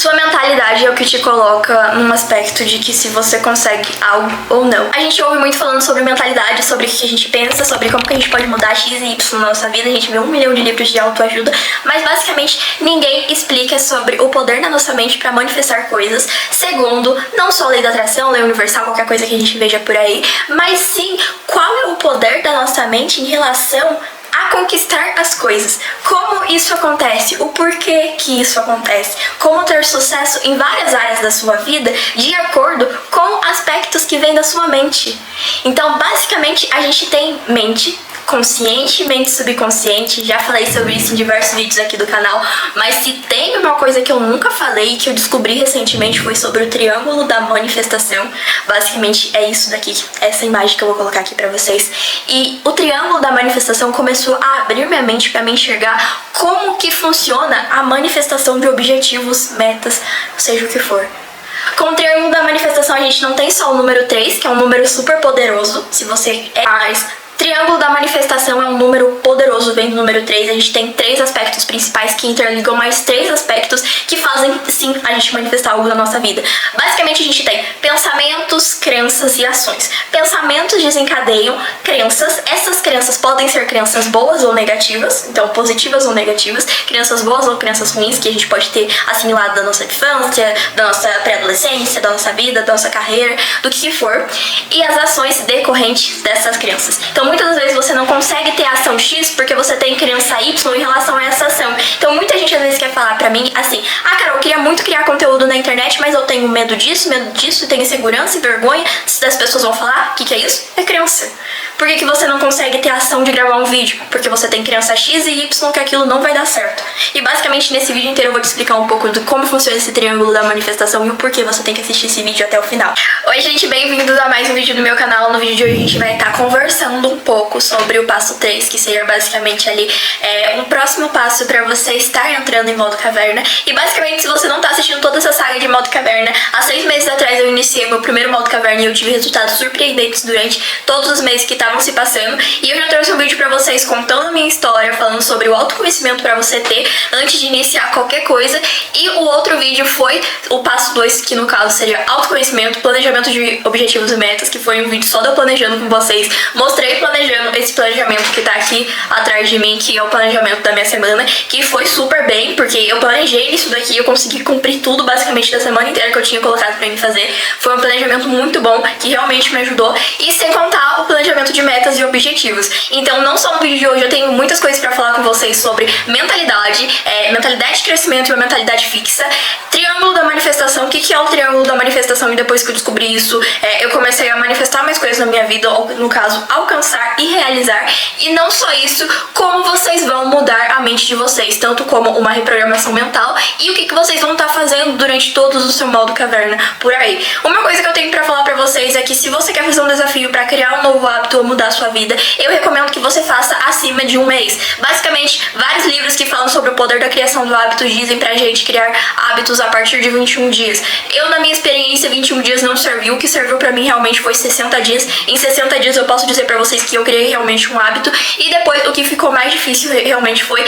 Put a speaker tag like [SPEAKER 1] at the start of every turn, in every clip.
[SPEAKER 1] Sua mentalidade é o que te coloca num aspecto de que se você consegue algo ou não. A gente ouve muito falando sobre mentalidade, sobre o que a gente pensa, sobre como que a gente pode mudar X e Y na nossa vida. A gente vê 1 milhão de livros de autoajuda, mas basicamente ninguém explica sobre o poder da nossa mente para manifestar coisas, segundo não só a lei da atração, lei universal, qualquer coisa que a gente veja por aí, mas sim qual é o poder da nossa mente em relação a conquistar as coisas. Como isso acontece? O porquê que isso acontece? Como ter sucesso em várias áreas da sua vida de acordo com aspectos que vêm da sua mente. Então, basicamente, a gente tem mente consciente e mente subconsciente. Já falei sobre isso em diversos vídeos aqui do canal, mas se tem uma coisa que eu nunca falei, que eu descobri recentemente, foi sobre o triângulo da manifestação. Basicamente é isso daqui, essa imagem que eu vou colocar aqui pra vocês. E o triângulo da manifestação começou a abrir minha mente pra me enxergar como que funciona a manifestação de objetivos, metas, seja o que for. Com o triângulo da manifestação a gente não tem só o número 3, que é um número super poderoso, se você é mais. Triângulo da manifestação é um número poderoso, vem do número 3. A gente tem 3 aspectos principais que interligam mais 3 aspectos que fazem, sim, a gente manifestar algo na nossa vida. Basicamente, a gente tem pensamentos, crenças e ações. Pensamentos desencadeiam crenças. Essas crenças podem ser crenças boas ou negativas, então positivas ou negativas. Crenças boas ou crenças ruins que a gente pode ter assimilado da nossa infância, da nossa pré-adolescência, da nossa vida, da nossa carreira, do que for. E as ações decorrentes dessas crenças. Então, muitas das vezes você não consegue ter a ação X porque você tem crença Y em relação a essa ação. Então, muita gente às vezes quer falar pra mim assim: ah, Carol, eu queria muito criar conteúdo na internet, mas eu tenho medo disso, tenho insegurança e vergonha das pessoas vão falar. O que é isso? É crença. Por que você não consegue ter a ação de gravar um vídeo? Porque você tem crença X e Y que aquilo não vai dar certo. E basicamente nesse vídeo inteiro eu vou te explicar um pouco de como funciona esse triângulo da manifestação e o porquê você tem que assistir esse vídeo até o final. Oi, gente, bem-vindos a mais um vídeo do meu canal. No vídeo de hoje a gente vai estar conversando um pouco sobre o passo 3, que seria basicamente ali um próximo passo para você estar entrando em modo caverna. E basicamente, se você não tá assistindo toda essa saga de modo caverna, há 6 meses atrás eu iniciei meu primeiro modo caverna e eu tive resultados surpreendentes durante todos os meses que estavam se passando. E eu já trouxe um vídeo pra vocês contando a minha história, falando sobre o autoconhecimento pra você ter antes de iniciar qualquer coisa. E o outro vídeo foi o passo 2, que no caso seria autoconhecimento, planejamento de objetivos e metas, que foi um vídeo só de eu planejando com vocês. Mostrei planejando esse planejamento que tá aqui atrás de mim, que é o planejamento da minha semana, que foi super bem, porque eu planejei isso daqui, eu consegui cumprir tudo basicamente da semana inteira que eu tinha colocado pra mim fazer. Foi um planejamento muito bom, que realmente me ajudou. E sem contar o planejamento de metas e objetivos. Então, não só no vídeo de hoje, eu tenho muitas coisas pra falar com vocês sobre mentalidade, mentalidade de crescimento e uma mentalidade fixa. Triângulo da manifestação, o que é o triângulo da manifestação? E depois que eu descobri isso, eu comecei a manifestar mais coisas na minha vida, ou no caso, alcançar e realizar. E não só isso, como vocês vão mudar a mente de vocês, tanto como uma reprogramação mental e o que vocês vão estar fazendo durante todo o seu modo caverna por aí. Uma coisa que eu tenho pra falar pra vocês é que se você quer fazer um desafio pra criar um novo hábito ou mudar a sua vida, eu recomendo que você faça acima de 1 mês. Basicamente, vários livros que falam sobre o poder da criação do hábito dizem pra gente criar hábitos a partir de 21 dias. Eu, na minha experiência, 21 dias não serviu. O que serviu pra mim realmente foi 60 dias. Em 60 dias eu posso dizer pra vocês que eu criei realmente um hábito. E depois, o que ficou mais difícil realmente foi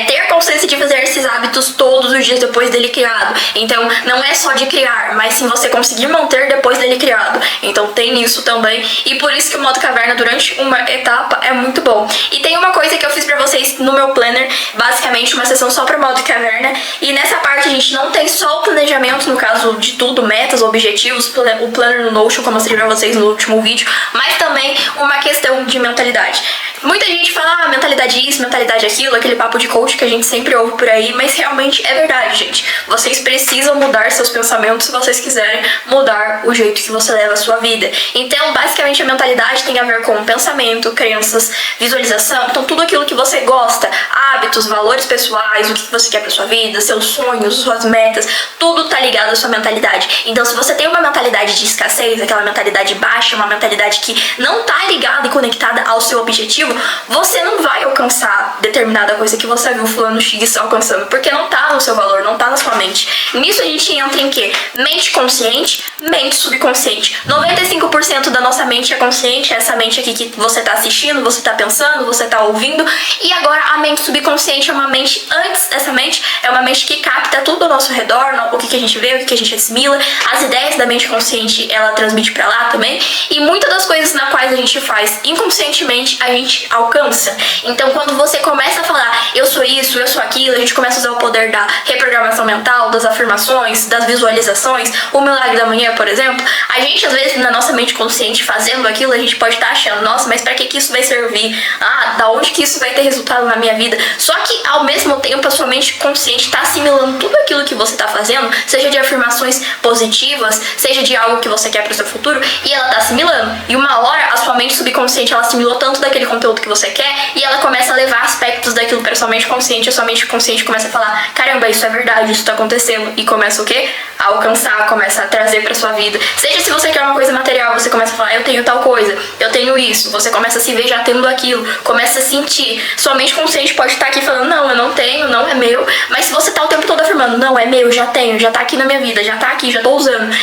[SPEAKER 1] ter a consciência de fazer esses hábitos todos os dias depois dele criado. Então, não é só de criar, mas sim você conseguir manter depois dele criado. Então, tem isso também. E por isso que o modo caverna durante uma etapa é muito bom. E tem uma coisa que eu fiz pra vocês no meu planner, basicamente uma sessão só pro modo caverna. E nessa parte a gente não tem só o planejamento, no caso de tudo, metas, objetivos, o planner no Notion, como eu mostrei pra vocês no último vídeo, mas também uma questão de mentalidade. Muita gente fala, ah, mentalidade isso, mentalidade aquilo, aquele papo de coach que a gente sempre ouve por aí, mas realmente é verdade, gente. Vocês precisam mudar seus pensamentos se vocês quiserem mudar o jeito que você leva a sua vida. Então, basicamente, a mentalidade tem a ver com pensamento, crenças, visualização, então tudo aquilo que você gosta, hábitos, valores pessoais, o que você quer pra sua vida, seus sonhos, suas metas, tudo tá ligado à sua mentalidade. Então, se você tem uma mentalidade de escassez, aquela mentalidade baixa, uma mentalidade que não tá ligada e conectada ao seu objetivo, positivo, você não vai alcançar determinada coisa que você viu fulano X alcançando, porque não tá no seu valor, não tá na sua mente. Nisso a gente entra em quê? Mente consciente, mente subconsciente. 95% da nossa mente é consciente, é essa mente aqui que você tá assistindo, você tá pensando, você tá ouvindo, e agora a mente subconsciente é uma mente, antes dessa mente, é uma mente que capta tudo ao nosso redor, o que a gente vê, o que a gente assimila, as ideias da mente consciente, ela transmite pra lá também, e muitas das coisas na quais a gente faz inconscientemente, a gente alcança. Então quando você começa a falar, eu sou isso, eu sou aquilo, a gente começa a usar o poder da reprogramação mental, das afirmações, das visualizações, o milagre da manhã, por exemplo, a gente às vezes na nossa mente consciente fazendo aquilo, a gente pode estar achando, nossa, mas pra que isso vai servir? Ah, da onde que isso vai ter resultado na minha vida? Só que ao mesmo tempo a sua mente consciente tá assimilando tudo aquilo que você tá fazendo, seja de afirmações positivas, seja de algo que você quer pro seu futuro, e ela tá assimilando. E uma hora a sua mente subconsciente ela assimilou tanto daquele conteúdo que você quer, e ela começa a levar aspectos daquilo pra sua mente consciente, e a sua mente consciente começa a falar, caramba, isso é verdade, isso tá acontecendo, e começa o quê? A alcançar, começa a trazer pra sua vida. Seja se você quer uma coisa material, você começa a falar, eu tenho tal coisa, eu tenho isso, você começa a se ver já tendo aquilo, começa a sentir. Sua mente consciente pode estar aqui falando, não, eu não tenho, não é meu, mas se você tá o tempo todo afirmando, não, é meu, já tenho, já tá aqui na minha vida, já tá aqui, já tô usando,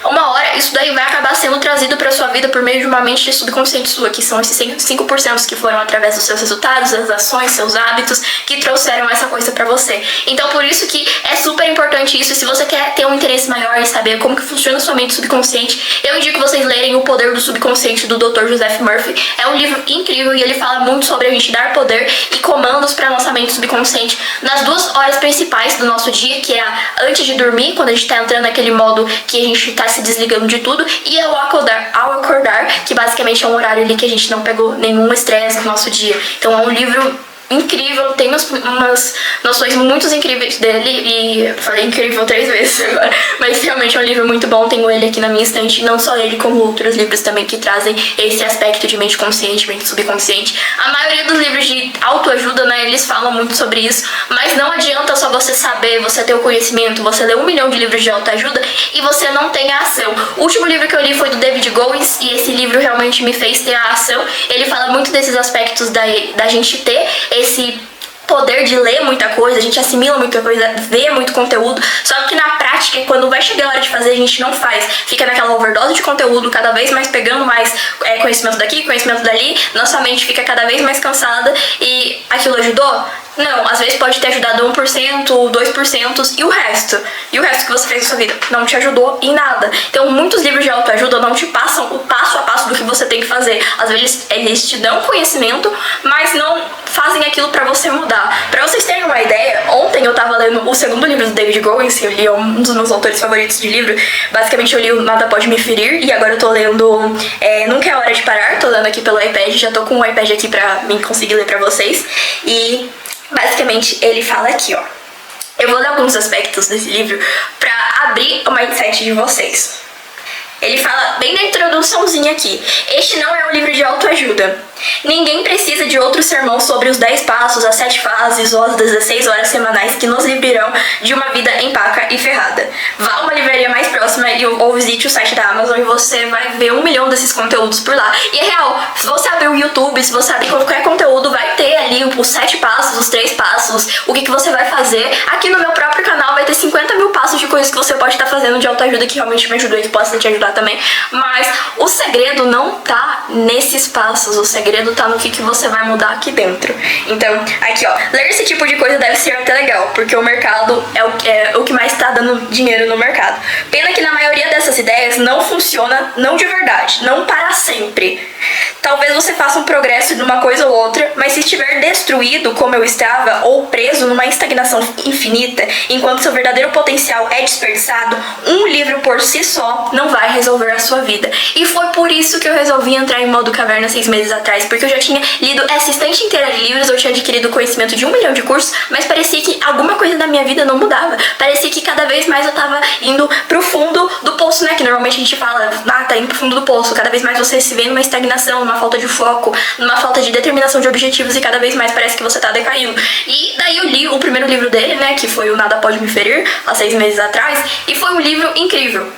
[SPEAKER 1] uma hora isso daí vai acabar sendo trazido pra sua vida por meio de uma mente subconsciente sua, que são esses 5% que foram através dos seus resultados, das ações, seus hábitos, que trouxeram essa coisa pra você. Então por isso que é super importante isso, e se você quer ter um interesse maior em saber como que funciona a sua mente subconsciente, eu indico vocês lerem O Poder do Subconsciente, do Dr. Joseph Murphy. É um livro incrível e ele fala muito sobre a gente dar poder e comandos pra nossa mente subconsciente nas 2 horas principais do nosso dia, que é antes de dormir, quando a gente tá entrando naquele modo que a gente tá se desligando de tudo, e ao acordar, que basicamente é um horário ali que a gente não pegou nenhum estresse no nosso dia. Então é um livro incrível, tem umas noções muito incríveis dele, e falei incrível 3 vezes agora, mas realmente é um livro muito bom, tenho ele aqui na minha estante, não só ele, como outros livros também que trazem esse aspecto de mente consciente, mente subconsciente. A maioria dos livros de autoajuda, né, eles falam muito sobre isso, mas não adianta só você saber, você ter o conhecimento, você lê 1 milhão de livros de autoajuda e você não tem a ação. O último livro que eu li foi do David Goggins, e esse livro realmente me fez ter a ação. Ele fala muito desses aspectos da gente ter esse poder de ler muita coisa, a gente assimila muita coisa, vê muito conteúdo, só que na prática, quando vai chegar a hora de fazer, a gente não faz. Fica naquela overdose de conteúdo, cada vez mais pegando mais conhecimento daqui, conhecimento dali, nossa mente fica cada vez mais cansada, e aquilo ajudou? Não, às vezes pode ter ajudado 1%, 2%, e o resto? E o resto que você fez na sua vida? Não te ajudou em nada. Então, muitos livros de autoajuda não te passam o passo a passo do que você tem que fazer. Às vezes, eles te dão conhecimento, mas não fazem aquilo pra você mudar. Pra vocês terem uma ideia, ontem eu tava lendo o 2º livro do David Goggins, eu li um dos meus autores favoritos de livro. Basicamente, eu li o Nada Pode Me Ferir, e agora eu tô lendo Nunca é Hora de Parar, tô lendo aqui pelo iPad, já tô com o iPad aqui pra mim conseguir ler pra vocês. E basicamente, ele fala aqui, ó. Eu vou ler alguns aspectos desse livro pra abrir o mindset de vocês. Ele fala bem na introduçãozinha aqui. Este não é um livro de autoajuda. Ninguém precisa de outro sermão sobre os 10 passos, as 7 fases ou as 16 horas semanais que nos livrarão de uma vida empaca e ferrada. Vá a uma livraria mais próxima ou visite o site da Amazon e você vai ver 1 milhão desses conteúdos por lá. E é real, se você abrir o YouTube, se você abrir qualquer conteúdo, vai ter ali os 7 passos, os 3 passos, o que você vai fazer. Aqui no meu próprio canal vai ter 50 mil passos de coisas que você pode estar fazendo de autoajuda que realmente me ajudou e que possa te ajudar também. Mas o segredo não tá nesses passos, o segredo tá no que você vai mudar aqui dentro. Então, aqui ó, ler esse tipo de coisa deve ser até legal, porque o mercado é o que mais tá dando dinheiro no mercado. Pena que na maioria dessas ideias não funciona, não de verdade, não para sempre. Talvez você faça um progresso de uma coisa ou outra, mas se estiver destruído como eu estava, ou preso numa estagnação infinita, enquanto seu verdadeiro potencial é desperdiçado, um livro por si só não vai resolver a sua vida. E foi por isso que eu resolvi entrar em modo caverna 6 meses atrás, porque eu já tinha lido essa estante inteira de livros, eu tinha adquirido conhecimento de 1 milhão de cursos, mas parecia que alguma coisa da minha vida não mudava. Parecia que cada vez mais eu tava indo pro fundo do poço, né? Que normalmente a gente fala, tá indo pro fundo do poço. Cada vez mais você se vê numa estagnação, numa falta de foco, numa falta de determinação de objetivos, e cada vez mais parece que você tá decaindo. E daí eu li o primeiro livro dele, né? Que foi o Nada Pode Me Ferir, há 6 meses atrás, e foi um livro incrível.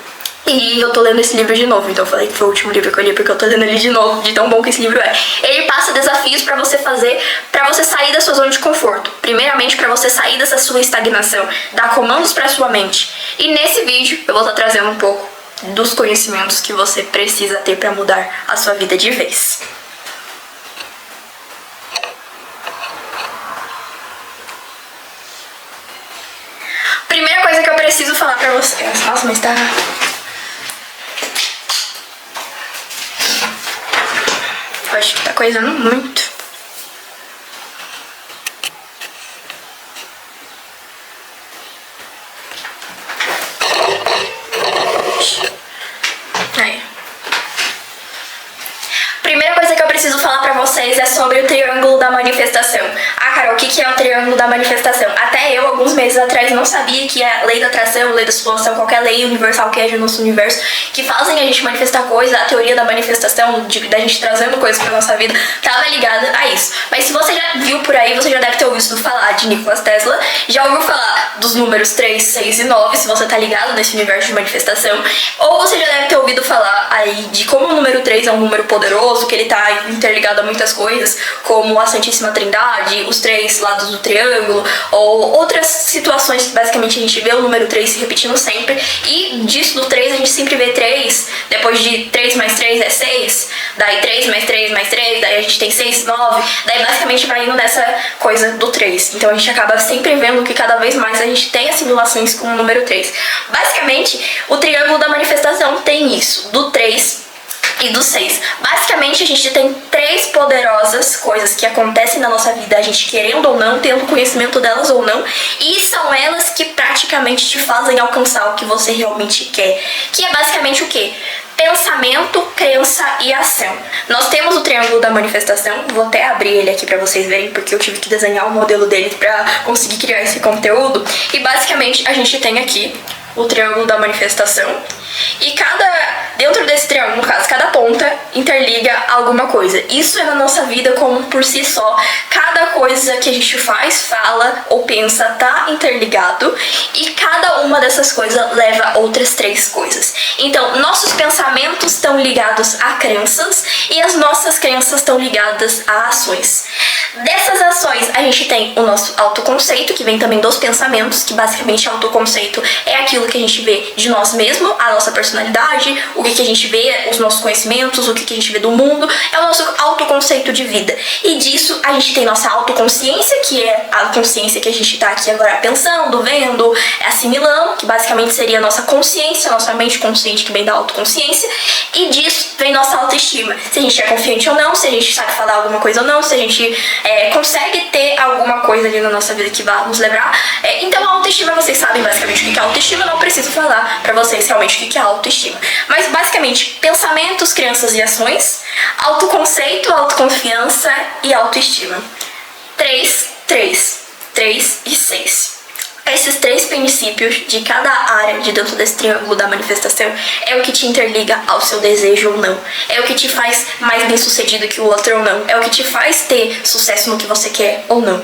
[SPEAKER 1] E eu tô lendo esse livro de novo, então eu falei que foi o último livro que eu li porque eu tô lendo ele de novo, de tão bom que esse livro é. Ele passa desafios pra você fazer, pra você sair da sua zona de conforto. Primeiramente, pra você sair dessa sua estagnação, dar comandos pra sua mente. E nesse vídeo eu vou estar trazendo um pouco dos conhecimentos que você precisa ter pra mudar a sua vida de vez. Primeira coisa que eu preciso falar pra vocês. Nossa, mas tá... Eu acho que tá coisando muito. Aí. Primeira coisa que eu preciso falar pra vocês é sobre o triângulo da manifestação. Ah, Carol, o que é o triângulo da manifestação? Até eu, alguns meses atrás, não sabia que a lei da atração, lei da superação, qualquer lei universal que rege o nosso universo, que fazem a gente manifestar coisas, a teoria da manifestação, da gente trazendo coisas pra nossa vida, tava ligada a isso. Mas se você já viu por aí, você já deve ter ouvido falar de Nikola Tesla, já ouviu falar dos números 3, 6 e 9, se você tá ligado nesse universo de manifestação, ou você já deve ter ouvido falar aí de como o número 3 é um número poderoso, que ele tá interligado a muitas coisas, como a Santíssima Trindade, os 3 lados do triângulo, ou outras situações que basicamente a gente vê o número 3 se repetindo sempre, e disso do 3 a gente sempre vê 3, depois de 3 mais 3 é 6, daí 3 mais 3 mais 3, daí a gente tem 6, 9, daí basicamente vai indo nessa coisa do 3. Então a gente acaba sempre vendo que cada vez mais a gente tem assimilações com o número 3. Basicamente, o triângulo da manifestação tem isso, do 3 e do 6. Basicamente, a gente tem 3 poderosas coisas que acontecem na nossa vida, a gente querendo ou não, tendo conhecimento delas ou não, e são elas que praticamente te fazem alcançar o que você realmente quer. Que é basicamente o quê? Pensamento, crença e ação. Nós temos o triângulo da manifestação, vou até abrir ele aqui pra vocês verem, porque eu tive que desenhar o modelo dele pra conseguir criar esse conteúdo. E basicamente, a gente tem aqui o triângulo da manifestação. E dentro desse triângulo, no caso, cada ponta interliga alguma coisa. Isso é na nossa vida como por si só. Cada coisa que a gente faz, fala ou pensa tá interligado. E cada uma dessas coisas leva a outras 3 coisas. Então, nossos pensamentos estão ligados a crenças e as nossas crenças estão ligadas a ações. Dessas ações, a gente tem o nosso autoconceito, que vem também dos pensamentos, que basicamente autoconceito é aquilo que a gente vê de nós mesmos, a nossa personalidade, o que a gente vê, os nossos conhecimentos, o que a gente vê do mundo, é o nosso autoconceito de vida. E disso a gente tem nossa autoconsciência, que é a consciência que a gente tá aqui agora pensando, vendo, assimilando, que basicamente seria a nossa consciência, nossa mente consciente que vem da autoconsciência, e disso vem nossa autoestima. Se a gente é confiante ou não, se a gente sabe falar alguma coisa ou não, se a gente consegue ter alguma coisa ali na nossa vida que vai nos levar. Então a autoestima, vocês sabem basicamente o que é autoestima, não preciso falar pra vocês realmente o que é autoestima. Mas basicamente, pensamentos, crenças e ações, autoconceito, autoconfiança e autoestima. 3 e 6. Esses 3 princípios de cada área de dentro desse triângulo da manifestação é o que te interliga ao seu desejo ou não. É o que te faz mais bem sucedido que o outro ou não. É o que te faz ter sucesso no que você quer ou não.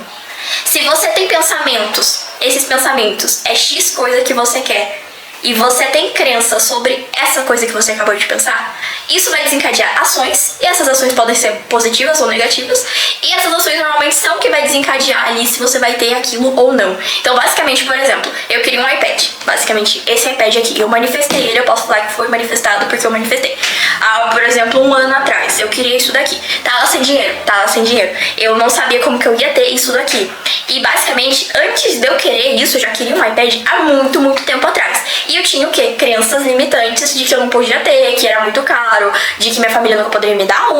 [SPEAKER 1] Se você tem pensamentos, esses pensamentos é X coisa que você quer, e você tem crença sobre essa coisa que você acabou de pensar, isso vai desencadear ações, e essas ações podem ser positivas ou negativas, e essas ações normalmente são o que vai desencadear ali se você vai ter aquilo ou não. Então, basicamente, por exemplo, eu queria um iPad, basicamente, esse iPad aqui, eu manifestei ele, eu posso falar que foi manifestado porque eu manifestei. Por exemplo, um ano atrás, eu queria isso daqui, tava sem dinheiro, eu não sabia como que eu ia ter isso daqui, e basicamente, antes de eu querer isso, eu já queria um iPad há muito, muito tempo atrás. E eu tinha o quê? Crenças limitantes de que eu não podia ter, que era muito caro, de que minha família nunca poderia me dar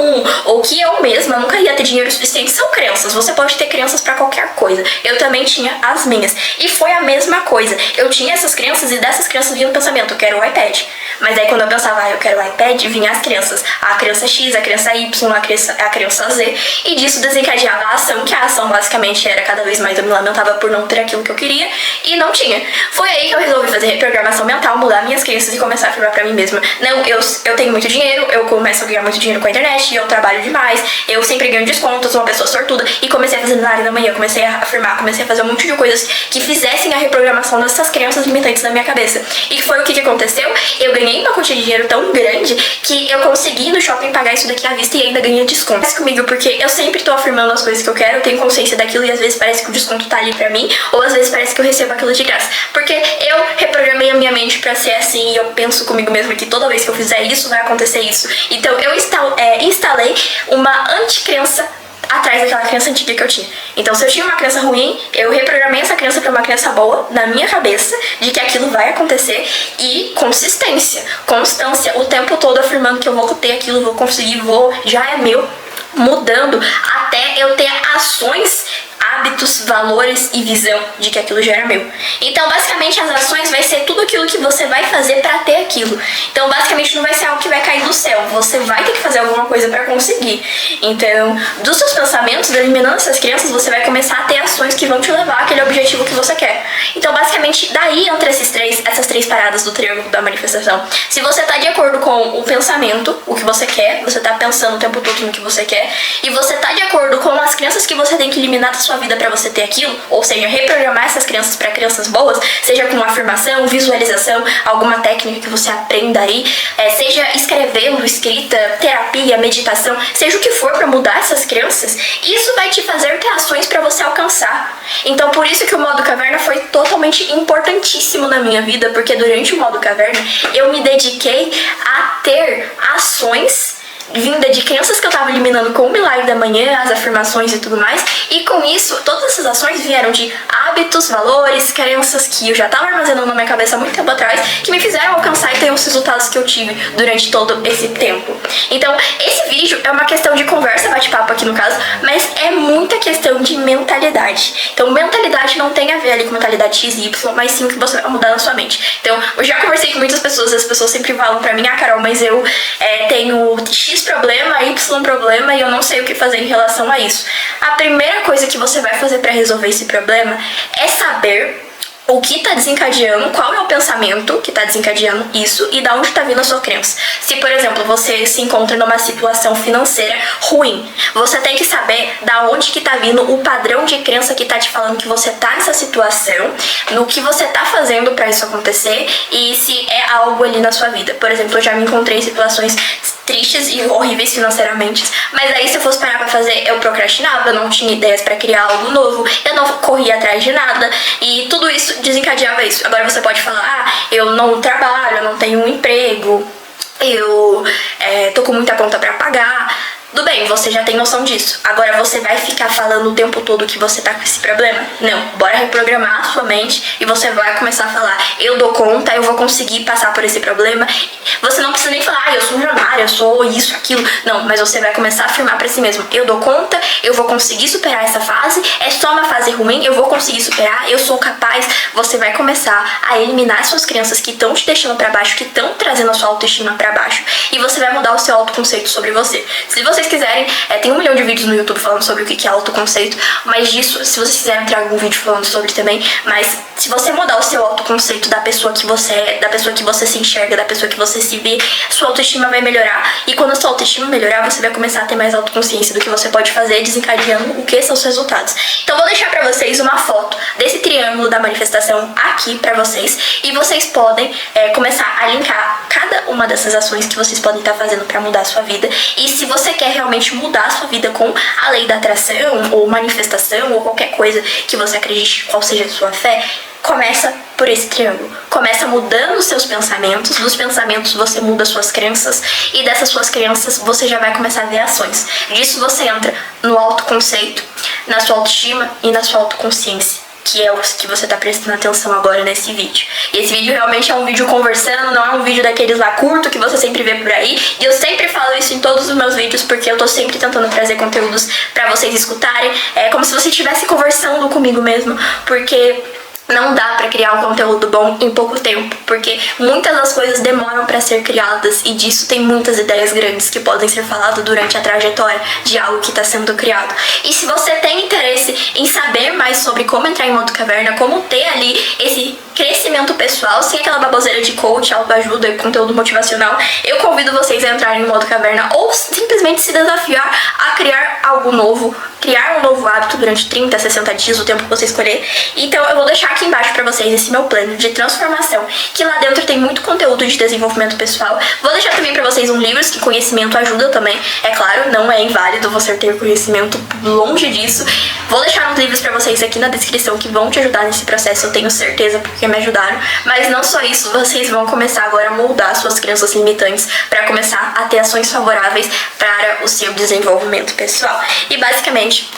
[SPEAKER 1] ou que eu mesma nunca ia ter dinheiro suficiente. São crenças, você pode ter crenças pra qualquer coisa. Eu também tinha as minhas. E foi a mesma coisa. Eu tinha essas crenças e dessas crenças vinha o pensamento, eu quero o iPad. Mas aí quando eu pensava, eu quero o iPad, vinha as crenças. A crença X, a crença Y, a crença Z. E disso desencadeava a ação, que a ação basicamente era cada vez mais eu me lamentava por não ter aquilo que eu queria e não tinha. Foi aí que eu resolvi fazer reprogramação mental, mudar minhas crenças e começar a afirmar pra mim mesma: não, eu tenho muito dinheiro, eu começo a ganhar muito dinheiro com a internet, eu trabalho demais, eu sempre ganho desconto, eu sou uma pessoa sortuda. E comecei a fazer milagre da manhã, comecei a afirmar, comecei a fazer um monte de coisas que fizessem a reprogramação dessas crenças limitantes na minha cabeça. E foi o que aconteceu? Eu ganhei uma quantia de dinheiro tão grande que eu consegui ir no shopping pagar isso daqui à vista e ainda ganhei desconto. Mas comigo, porque eu sempre tô afirmando as coisas que eu quero, eu tenho consciência daquilo e às vezes parece que o desconto tá ali pra mim, ou às vezes parece que eu recebo aquilo de graça. Porque eu reprogramei a minha mente pra ser assim e eu penso comigo mesma que toda vez que eu fizer isso, vai acontecer isso. Então eu instalei uma anticrença atrás daquela crença antiga que eu tinha. Então, se eu tinha uma crença ruim, eu reprogramei essa crença pra uma crença boa na minha cabeça, de que aquilo vai acontecer. E consistência, constância, o tempo todo afirmando que eu vou ter aquilo, vou conseguir, já é meu, mudando até eu ter ações, hábitos, valores e visão de que aquilo já era meu. Então, basicamente, as ações vai ser tudo aquilo que você vai fazer pra ter aquilo. Então, basicamente, não vai ser algo que vai cair do céu. Você vai ter que fazer alguma coisa pra conseguir. Então, dos seus pensamentos, eliminando essas crenças, você vai começar a ter ações que vão te levar àquele objetivo que você quer. Então, basicamente, daí entra essas três paradas do triângulo da manifestação. Se você tá de acordo com o pensamento, o que você quer, você tá pensando o tempo todo no que você quer, e você tá de acordo com as crenças que você tem que eliminar da sua vida para você ter aquilo, ou seja, reprogramar essas crenças para crenças boas, seja com afirmação, visualização, alguma técnica que você aprenda aí, seja escrevendo, escrita, terapia, meditação, seja o que for para mudar essas crenças, isso vai te fazer ter ações para você alcançar. Então, por isso que o modo caverna foi totalmente importantíssimo na minha vida, porque durante o modo caverna eu me dediquei a ter ações vinda de crenças que eu tava eliminando com o milagre da manhã, as afirmações e tudo mais, e com isso, todas essas ações vieram de hábitos, valores, crenças que eu já tava armazenando na minha cabeça há muito tempo atrás, que me fizeram alcançar e ter os resultados que eu tive durante todo esse tempo. Então, esse vídeo é uma questão de conversa, bate-papo aqui no caso, mas é muita questão de mentalidade. Então, mentalidade não tem a ver ali com mentalidade X e Y, mas sim o que você vai mudar na sua mente. Então, eu já conversei com muitas pessoas, as pessoas sempre falam pra mim: ah, Carol, mas eu tenho X problema, Y problema e eu não sei o que fazer em relação a isso. A primeira coisa que você vai fazer para resolver esse problema é saber o que está desencadeando, qual é o pensamento que está desencadeando isso e da onde está vindo a sua crença. Se, por exemplo, você se encontra numa situação financeira ruim, você tem que saber da onde que está vindo o padrão de crença que está te falando que você está nessa situação, no que você está fazendo para isso acontecer e se é algo ali na sua vida. Por exemplo, eu já me encontrei em situações tristes e horríveis financeiramente, mas aí se eu fosse parar pra fazer, eu procrastinava, eu não tinha ideias pra criar algo novo, eu não corria atrás de nada e tudo isso desencadeava isso. Agora você pode falar: ah, eu não trabalho, eu não tenho um emprego, eu tô com muita conta pra pagar. Tudo bem, você já tem noção disso. Agora você vai ficar falando o tempo todo que você tá com esse problema? Não, bora reprogramar a sua mente e você vai começar a falar: eu dou conta, eu vou conseguir passar por esse problema. Você não precisa nem falar: ah, eu sou milionária, eu sou isso, aquilo. Não, mas você vai começar a afirmar pra si mesmo: eu dou conta, eu vou conseguir superar essa fase, é só uma fase ruim, eu vou conseguir superar, eu sou capaz. Você vai começar a eliminar suas crenças que estão te deixando pra baixo, que estão trazendo a sua autoestima pra baixo, e você vai mudar o seu autoconceito sobre você. Se vocês quiserem, tem 1 milhão de vídeos no YouTube falando sobre o que é autoconceito, mas disso, se vocês quiserem, trago algum vídeo falando sobre também, mas se você mudar o seu autoconceito da pessoa que você é, da pessoa que você se enxerga, da pessoa que você se vê, sua autoestima vai melhorar, e quando a sua autoestima melhorar, você vai começar a ter mais autoconsciência do que você pode fazer, desencadeando o que são os resultados. Então vou deixar pra vocês uma foto desse triângulo da manifestação aqui pra vocês, e vocês podem começar a linkar cada uma dessas ações que vocês podem estar fazendo pra mudar a sua vida, e se você quer realmente mudar a sua vida com a lei da atração, ou manifestação, ou qualquer coisa que você acredite, qual seja a sua fé, começa por esse triângulo. Começa mudando os seus pensamentos, dos pensamentos você muda suas crenças, e dessas suas crenças você já vai começar a ver ações. Disso você entra no autoconceito, na sua autoestima e na sua autoconsciência, que é o que você tá prestando atenção agora nesse vídeo. E esse vídeo realmente é um vídeo conversando, não é um vídeo daqueles lá curto que você sempre vê por aí. E eu sempre falo isso em todos os meus vídeos, porque eu tô sempre tentando trazer conteúdos pra vocês escutarem. É como se você estivesse conversando comigo mesmo, porque não dá pra criar um conteúdo bom em pouco tempo, porque muitas das coisas demoram pra ser criadas, e disso tem muitas ideias grandes que podem ser faladas durante a trajetória de algo que tá sendo criado. E se você tem interesse em saber mais sobre como entrar em modo caverna, como ter ali crescimento pessoal, sem aquela baboseira de coach, autoajuda e conteúdo motivacional, eu convido vocês a entrarem no modo caverna ou simplesmente se desafiar a criar algo novo, criar um novo hábito durante 30, 60 dias, o tempo que você escolher. Então eu vou deixar aqui embaixo pra vocês esse meu plano de transformação, que lá dentro tem muito conteúdo de desenvolvimento pessoal. Vou deixar também pra vocês livros, que conhecimento ajuda também. É claro, não é inválido você ter conhecimento, longe disso. Vou deixar uns livros pra vocês aqui na descrição que vão te ajudar nesse processo, eu tenho certeza, porque me ajudaram. Mas não só isso, vocês vão começar agora a moldar suas crenças limitantes para começar a ter ações favoráveis para o seu desenvolvimento pessoal. E basicamente,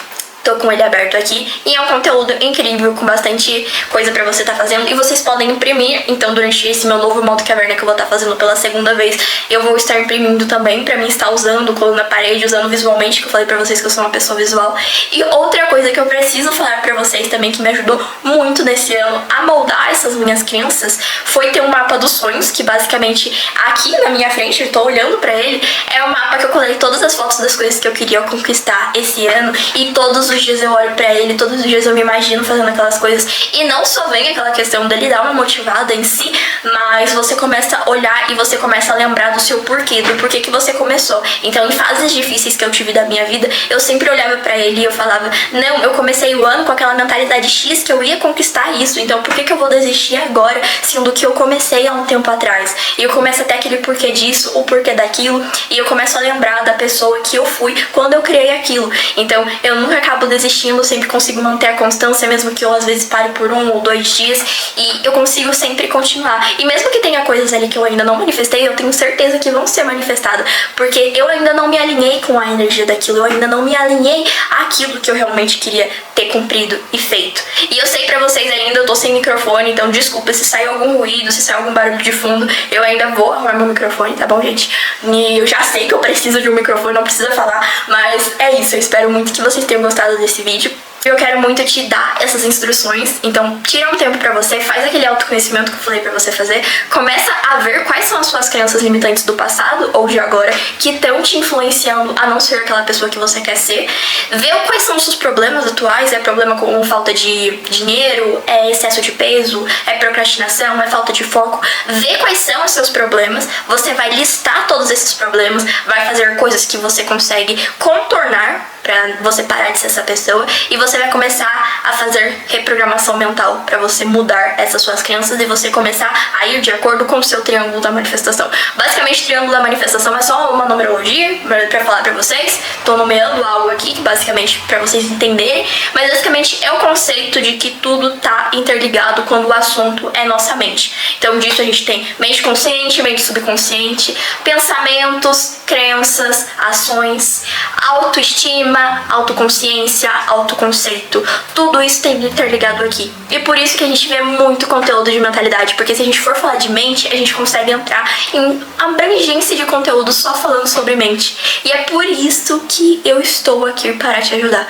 [SPEAKER 1] tô com ele aberto aqui e é um conteúdo incrível, com bastante coisa pra você tá fazendo e vocês podem imprimir. Então durante esse meu novo modo caverna que eu vou estar fazendo pela segunda vez, eu vou estar imprimindo também pra mim estar usando, colando na parede, usando visualmente, que eu falei pra vocês que eu sou uma pessoa visual. E outra coisa que eu preciso falar pra vocês também, que me ajudou muito nesse ano a moldar essas minhas crenças, foi ter um mapa dos sonhos, que basicamente aqui na minha frente, eu tô olhando pra ele, é um mapa que eu colei todas as fotos das coisas que eu queria conquistar esse ano, e todos os dias eu olho pra ele, todos os dias eu me imagino fazendo aquelas coisas, e não só vem aquela questão dele dar uma motivada em si, mas você começa a olhar e você começa a lembrar do seu porquê, do porquê que você começou. Então, em fases difíceis que eu tive da minha vida, eu sempre olhava pra ele e eu falava, não, eu comecei o ano com aquela mentalidade X que eu ia conquistar isso, então por que eu vou desistir agora, sendo que eu comecei há um tempo atrás? E eu começo a ter aquele porquê disso, o porquê daquilo, e eu começo a lembrar da pessoa que eu fui quando eu criei aquilo. Então, eu nunca acabo desistindo, sempre consigo manter a constância, mesmo que eu às vezes pare por 1 ou 2 dias, e eu consigo sempre continuar. E mesmo que tenha coisas ali que eu ainda não manifestei, eu tenho certeza que vão ser manifestadas, porque eu ainda não me alinhei com a energia daquilo, eu ainda não me alinhei àquilo que eu realmente queria ter cumprido e feito. E eu sei pra vocês ainda, eu tô sem microfone, então desculpa se sair algum ruído, se sair algum barulho de fundo, eu ainda vou arrumar meu microfone, tá bom, gente? E eu já sei que eu preciso de um microfone, não precisa falar, mas é isso, eu espero muito que vocês tenham gostado desse vídeo. Eu quero muito te dar essas instruções, então tira um tempo pra você, faz aquele autoconhecimento que eu falei pra você fazer, começa a ver quais são as suas crenças limitantes do passado ou de agora que estão te influenciando a não ser aquela pessoa que você quer ser, vê quais são os seus problemas atuais, é problema com falta de dinheiro, é excesso de peso, é procrastinação, é falta de foco, vê quais são os seus problemas, você vai listar todos esses problemas, vai fazer coisas que você consegue contornar pra você parar de ser essa pessoa, e você vai começar a fazer reprogramação mental pra você mudar essas suas crenças e você começar a ir de acordo com o seu triângulo da manifestação. Basicamente, o triângulo da manifestação é só uma numerologia pra falar pra vocês. Tô nomeando algo aqui, basicamente pra vocês entenderem, mas basicamente é o conceito de que tudo tá interligado quando o assunto é nossa mente. Então disso a gente tem mente consciente, mente subconsciente, pensamentos, crenças, ações, autoestima, autoconsciência, autoconceito, tudo isso tem interligado aqui. E por isso que a gente vê muito conteúdo de mentalidade, porque se a gente for falar de mente, a gente consegue entrar em abrangência de conteúdo só falando sobre mente. E é por isso que eu estou aqui para te ajudar.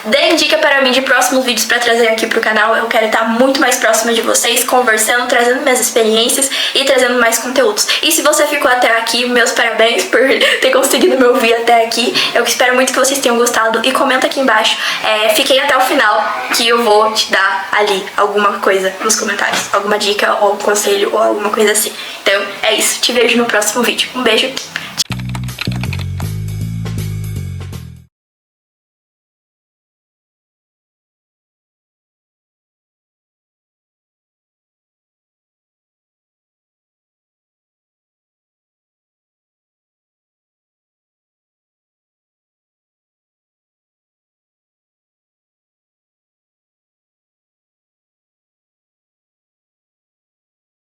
[SPEAKER 1] Deem dica para mim de próximos vídeos para trazer aqui pro canal. Eu quero estar muito mais próxima de vocês, conversando, trazendo minhas experiências e trazendo mais conteúdos. E se você ficou até aqui, meus parabéns por ter conseguido me ouvir até aqui. Eu espero muito que vocês tenham gostado e comenta aqui embaixo. Fiquei até o final, que eu vou te dar ali alguma coisa nos comentários. Alguma dica ou conselho ou alguma coisa assim. Então é isso, te vejo no próximo vídeo. Um beijo.